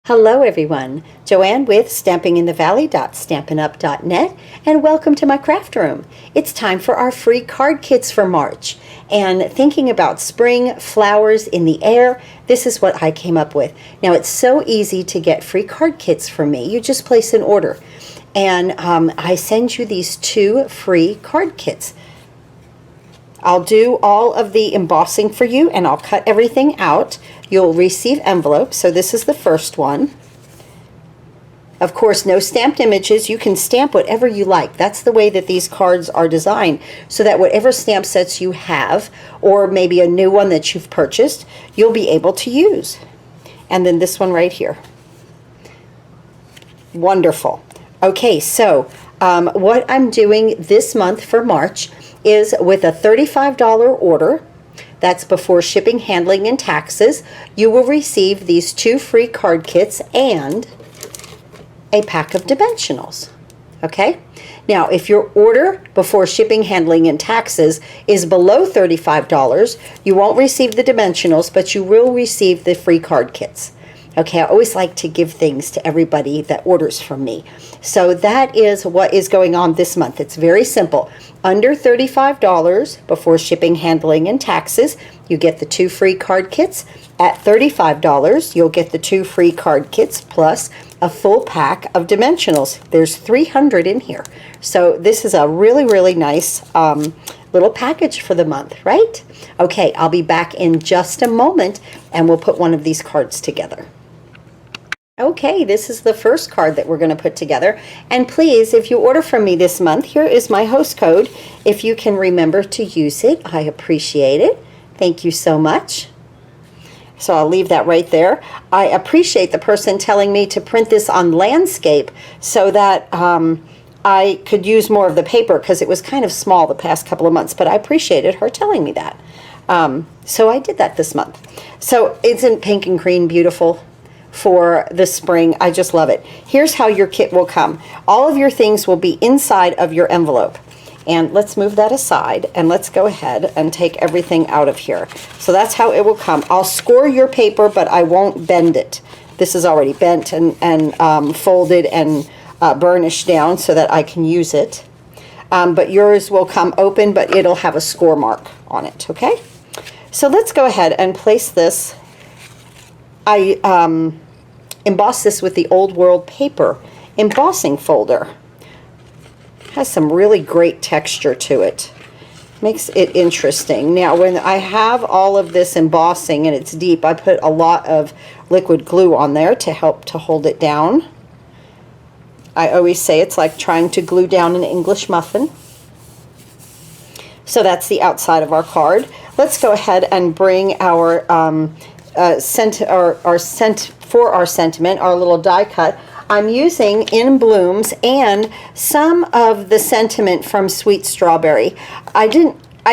Hello everyone, Joanne with stampinginthevalley.stampinup.net, and welcome to my craft room. It's time for our free card kits for March, and thinking about spring, flowers in the air, this is what I came up with. Now it's so easy to get free card kits from me. You just place an order, and I send you these 2 free card kits. I'll do all of the embossing for you, and I'll cut everything out. You'll receive envelopes, so this is the first one. Of course, no stamped images. You can stamp whatever you like. That's the way that these cards are designed, so that whatever stamp sets you have, or maybe a new one that you've purchased, you'll be able to use. And then this one right here. Wonderful. Okay, so what I'm doing this month for March is with a $35 order, that's before shipping, handling, and taxes, you will receive these 2 free card kits and a pack of dimensionals. Okay? Now, if your order before shipping, handling, and taxes is below $35, you won't receive the dimensionals, but you will receive the free card kits. Okay, I always like to give things to everybody that orders from me. So that is what is going on this month. It's very simple. Under $35 before shipping, handling, and taxes, you get the 2 free card kits. At $35, you'll get the 2 free card kits plus a full pack of dimensionals. There's 300 in here. So this is a really, really nice little package for the month, right? Okay, I'll be back in just a moment, and we'll put one of these cards together. Okay, this is the first card that we're going to put together. And please, if you order from me this month, here is my host code. If you can remember to use it, I appreciate it. Thank you so much. So I'll leave that right there. I appreciate the person telling me to print this on landscape so that I could use more of the paper, because it was kind of small the past couple of months, but I appreciated her telling me that. So I did that this month. So isn't pink and green beautiful for the spring? I just love it. Here's how your kit will come. All of your things will be inside of your envelope. And let's move that aside, and let's go ahead and take everything out of here. So that's how it will come. I'll score your paper, but I won't bend it. This is already bent and folded and burnished down so that I can use it. But yours will come open, but it'll have a score mark on it, okay? So let's go ahead and place this. I embossed this with the Old World paper embossing folder. Has some really great texture to it. Makes it interesting. Now, when I have all of this embossing and it's deep, I put a lot of liquid glue on there to help to hold it down. I always say it's like trying to glue down an English muffin. So that's the outside of our card. Let's go ahead and bring our sentiment, our little die cut. I'm using In Blooms and some of the sentiment from Sweet Strawberry. I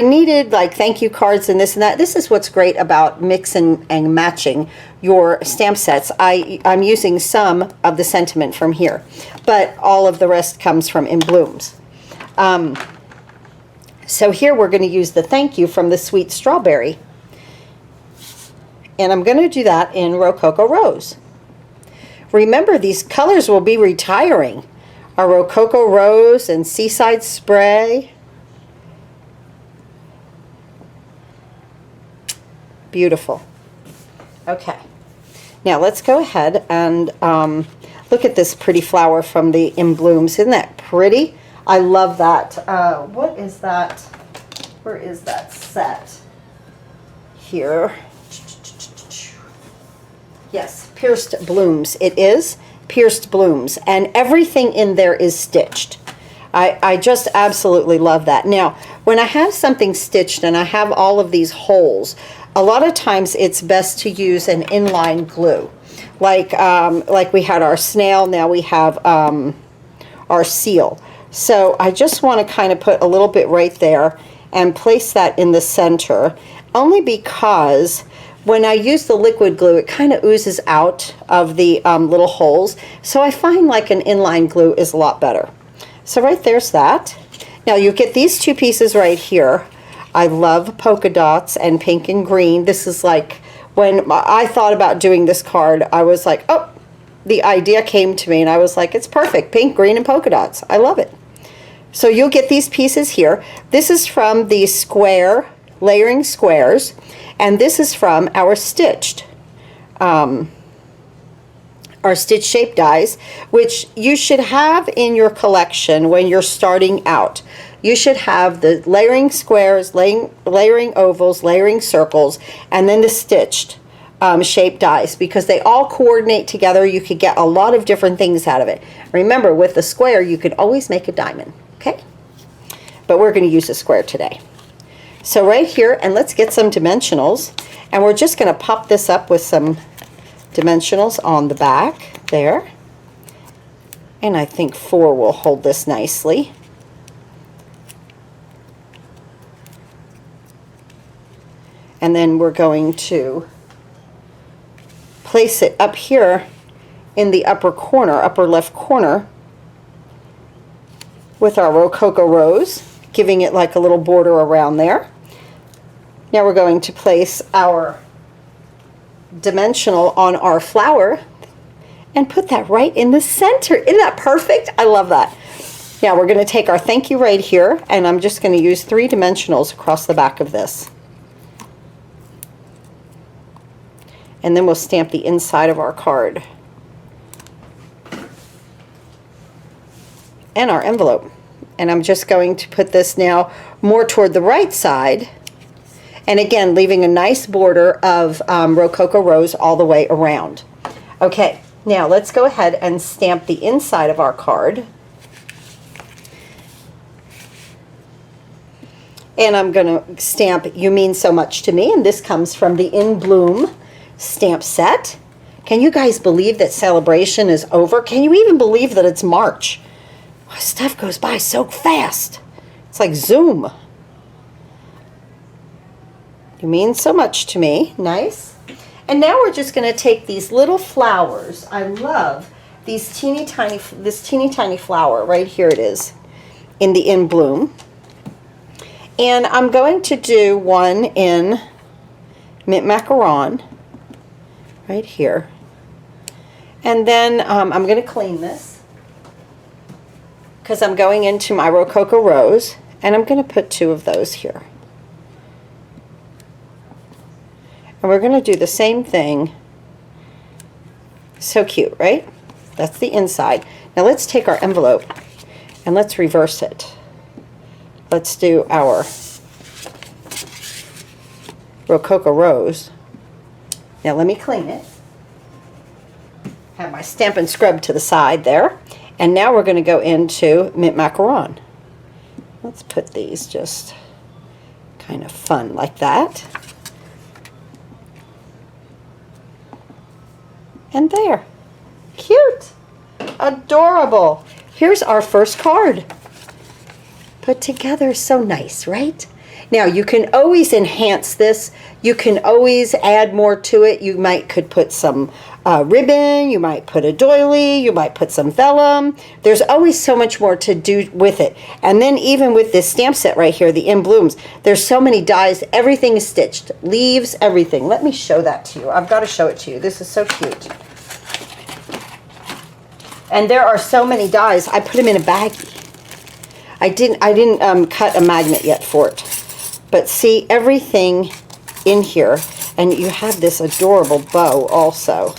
needed like thank you cards and this and that. This is what's great about mixing and matching your stamp sets. I'm using some of the sentiment from here, but all of the rest comes from In Blooms. So here we're going to use the thank you from the Sweet Strawberry. And I'm going to do that in Rococo Rose. Remember, these colors will be retiring. Our Rococo Rose and Seaside Spray. Beautiful. Okay. Now let's go ahead and look at this pretty flower from the In Blooms. Isn't that pretty? I love that. What is that? Where is that set? Here. Yes, Pierced Blooms. It is Pierced Blooms, and everything in there is stitched. I just absolutely love that. Now, when I have something stitched and I have all of these holes, a lot of times it's best to use an inline glue. Like we had our snail, now we have our seal. So I just want to kind of put a little bit right there and place that in the center, only because when I use the liquid glue, it kind of oozes out of the little holes. So I find like an inline glue is a lot better. So right there's that. Now you get these 2 pieces right here. I love polka dots and pink and green. This is like, when I thought about doing this card, I was like, oh, the idea came to me and I was like, it's perfect. Pink, green, and polka dots. I love it. So you'll get these pieces here. This is from the square layering squares, and this is from our stitched shape dies, which you should have in your collection when you're starting out. You should have the layering squares, layering ovals, layering circles, and then the stitched shape dies, because they all coordinate together. You could get a lot of different things out of it. Remember, with the square, you could always make a diamond, okay? But we're going to use a square today. So right here, and let's get some dimensionals, and we're just going to pop this up with some dimensionals on the back there. And I think 4 will hold this nicely. And then we're going to place it up here in the upper corner, upper left corner, with our Rococo Rose, giving it like a little border around there. Now we're going to place our dimensional on our flower and put that right in the center. Isn't that perfect? I love that. Now we're going to take our thank you right here, and I'm just going to use 3 dimensionals across the back of this. And then we'll stamp the inside of our card and our envelope. And I'm just going to put this now more toward the right side, and again leaving a nice border of Rococo Rose all the way around. Okay, now let's go ahead and stamp the inside of our card. And I'm going to stamp You Mean So Much to Me, and this comes from the In Bloom stamp set. Can you guys believe that celebration is over? Can you even believe that it's March? Stuff goes by so fast. It's like Zoom. You Mean So Much to Me. Nice. And now we're just going to take these little flowers. I love these this teeny tiny flower. Right here it is in the In Bloom. And I'm going to do one in Mint Macaron right here. And then I'm going to clean this because I'm going into my Rococo Rose, and I'm going to put 2 of those here. And we're going to do the same thing. So cute, right? That's the inside. Now let's take our envelope and let's reverse it. Let's do our Rococo Rose. Now let me clean it. Have my Stampin' Scrub to the side there. And now we're going to go into Mint Macaron. Let's put these just kind of fun like that. And there. Cute. Adorable. Here's our first card. Put together, so nice, right? Now you can always enhance this. You can always add more to it. You could put some ribbon, you might put a doily, you might put some vellum. There's always so much more to do with it. And then even with this stamp set right here, the In Blooms, there's so many dies. Everything is stitched. Leaves, everything. Let me show that to you. I've got to show it to you. This is so cute. And there are so many dies. I put them in a baggie. I didn't cut a magnet yet for it. But see everything in here, and you have this adorable bow also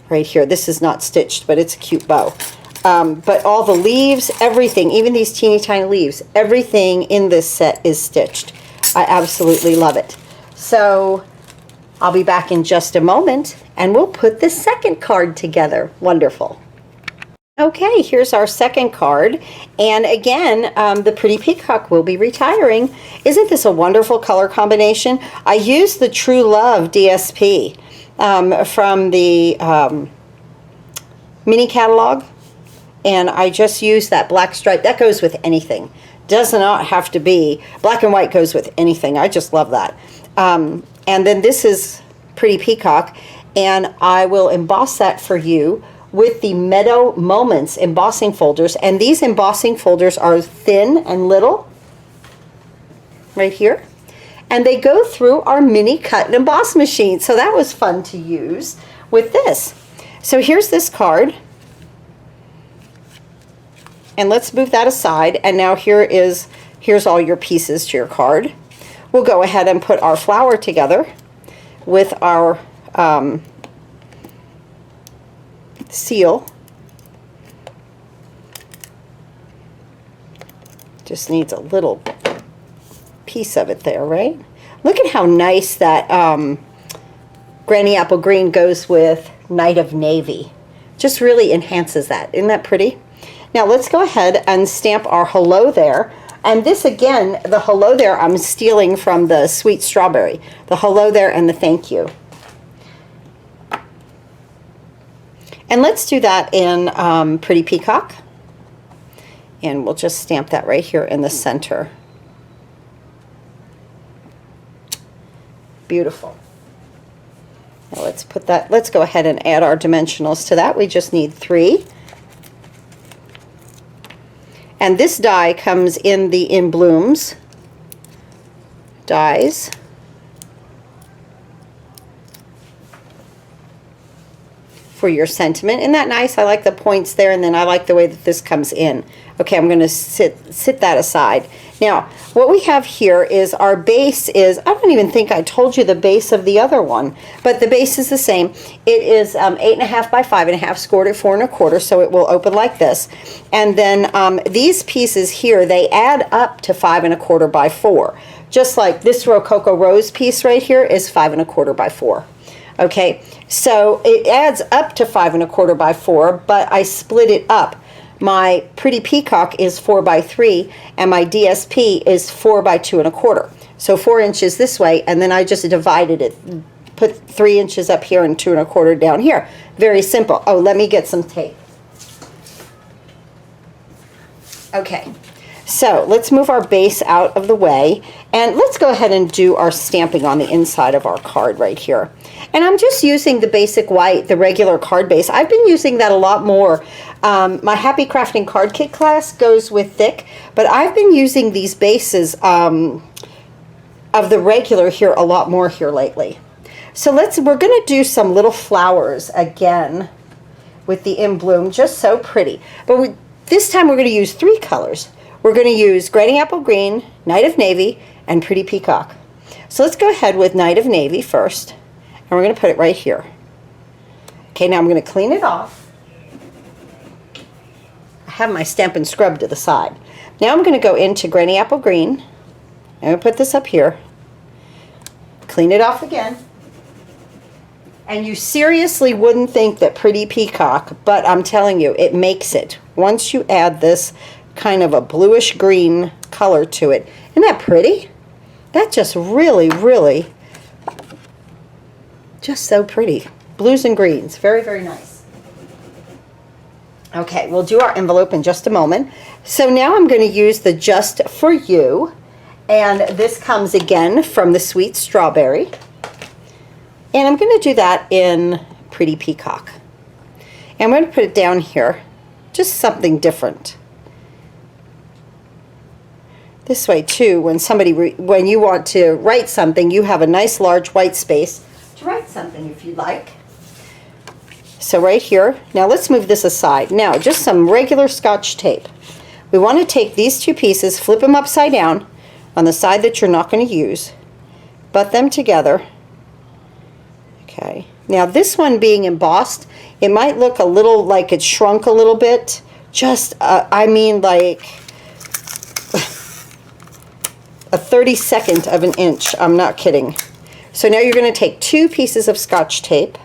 right here. This is not stitched, but it's a cute bow. But all the leaves, everything, even these teeny tiny leaves, everything in this set is stitched. I absolutely love it. So I'll be back in just a moment, and we'll put the second card together. Wonderful. Okay, here's our second card, and again, the Pretty Peacock will be retiring. Isn't this a wonderful color combination? I used the True Love DSP from the mini catalog, and I just used that black stripe. That goes with anything. Does not have to be. Black and white goes with anything. I just love that. And then this is Pretty Peacock, and I will emboss that for you with the Meadow Moments embossing folders. And these embossing folders are thin and little, right here. And they go through our mini cut and emboss machine. So that was fun to use with this. So here's this card. And let's move that aside. And now here's all your pieces to your card. We'll go ahead and put our flower together with our seal. Just needs a little piece of it there, right? Look at how nice that Granny Apple Green goes with Night of Navy. Just really enhances that. Isn't that pretty? Now let's go ahead and stamp our hello there. And this again, the hello there, I'm stealing from the Sweet Strawberry. The hello there and the thank you. And let's do that in Pretty Peacock. And we'll just stamp that right here in the center. Beautiful. Now let's put that, let's go ahead and add our dimensionals to that. We just need 3. And this die comes in the In Blooms dies. For your sentiment. Isn't that nice? I like the points there, and then I like the way that this comes in. Okay, I'm going to sit that aside. Now, what we have here is our base is, I don't even think I told you the base of the other one, but the base is the same. It is 8.5 by 5.5, scored at 4 1/4, so it will open like this. And then these pieces here, they add up to 5 1/4 by 4. Just like this Rococo Rose piece right here is 5 1/4 by 4. Okay, so it adds up to 5 1/4 by 4, but I split it up. My Pretty Peacock is 4 by 3, and my DSP is 4 by 2 1/4. So 4 inches this way, and then I just divided it. Put 3 inches up here and 2 1/4 down here. Very simple. Oh, let me get some tape. Okay. So let's move our base out of the way, and let's go ahead and do our stamping on the inside of our card right here. And I'm just using the basic white, the regular card base. I've been using that a lot more. My Happy Crafting Card Kit class goes with thick, but I've been using these bases of the regular here a lot more here lately. So we're going to do some little flowers again with the In Bloom, just so pretty. But this time we're going to use 3 colors. We're going to use Granny Apple Green, Night of Navy, and Pretty Peacock. So let's go ahead with Night of Navy first, and we're going to put it right here. Okay, now I'm going to clean it off. I have my Stampin' Scrub to the side. Now I'm going to go into Granny Apple Green. I'm going to put this up here. Clean it off again. And you seriously wouldn't think that Pretty Peacock, but I'm telling you, it makes it. Once you add this kind of a bluish green color to it. Isn't that pretty? That just really, really, just so pretty. Blues and greens. Very, very nice. Okay, we'll do our envelope in just a moment. So now I'm going to use the Just For You. And this comes again from the Sweet Strawberry. And I'm going to do that in Pretty Peacock. And I'm going to put it down here. Just something different. This way too, when you want to write something, you have a nice large white space to write something if you'd like. So right here, now let's move this aside. Now just some regular Scotch tape. We want to take these 2 pieces, flip them upside down on the side that you're not going to use, butt them together. Okay, now this one being embossed, it might look a little like it shrunk a little bit. Just, I mean like a 32nd of an inch. I'm not kidding. So now you're going to take 2 pieces of Scotch tape.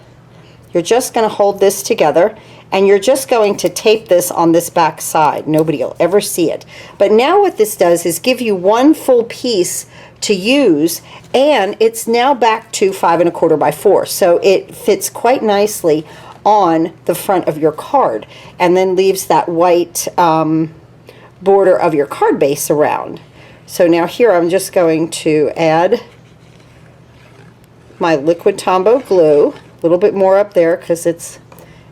You're just going to hold this together, and you're just going to tape this on this back side. Nobody will ever see it. But now what this does is give you 1 full piece to use, and it's now back to 5 1/4 by 4. So it fits quite nicely on the front of your card, and then leaves that white border of your card base around. So now here I'm just going to add my liquid Tombow glue, a little bit more up there because it's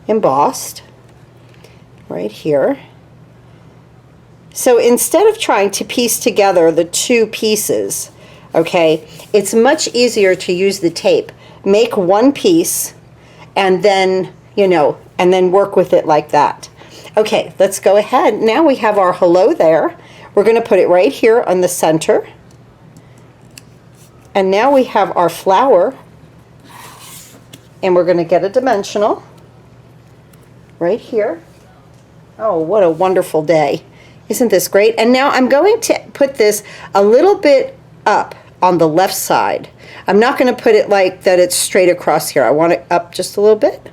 embossed, right here. So instead of trying to piece together the 2 pieces, okay, it's much easier to use the tape. Make 1 piece and then you know, and then work with it like that. Okay, let's go ahead. Now we have our hello there. We're going to put it right here on the center. And now we have our flower. And we're going to get a dimensional right here. Oh, what a wonderful day. Isn't this great? And now I'm going to put this a little bit up on the left side. I'm not going to put it like that it's straight across here. I want it up just a little bit.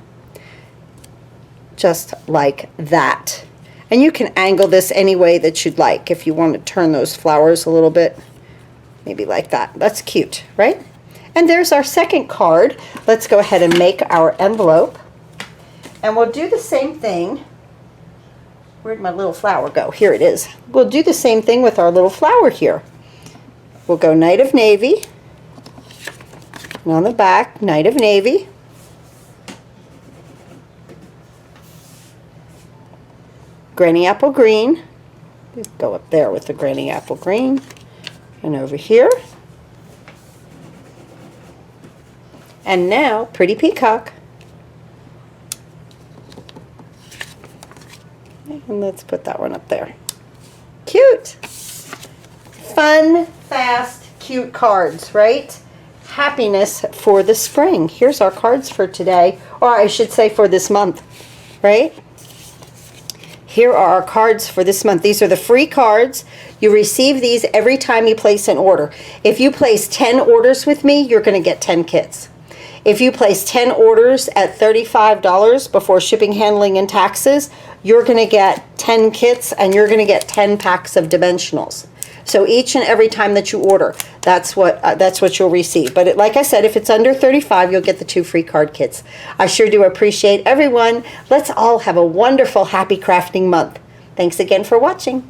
Just like that. And you can angle this any way that you'd like. If you want to turn those flowers a little bit, maybe like that. That's cute, right? And there's our second card. Let's go ahead and make our envelope. And we'll do the same thing. Where'd my little flower go? Here it is. We'll do the same thing with our little flower here. We'll go Night of Navy. And on the back, Night of Navy. Granny Apple Green. Go up there with the Granny Apple Green. And over here. And now, Pretty Peacock. And let's put that one up there. Cute. Fun, fast, cute cards, right? Happiness for the spring. Here's our cards for today, or I should say for this month, right? Here are our cards for this month. These are the free cards. You receive these every time you place an order. If you place 10 orders with me, you're going to get 10 kits. If you place 10 orders at $35 before shipping, handling, and taxes, you're going to get 10 kits and you're going to get 10 packs of dimensionals. So each and every time that you order, that's what you'll receive. But like I said, if it's under $35, you'll get the 2 free card kits. I sure do appreciate everyone. Let's all have a wonderful, happy crafting month. Thanks again for watching.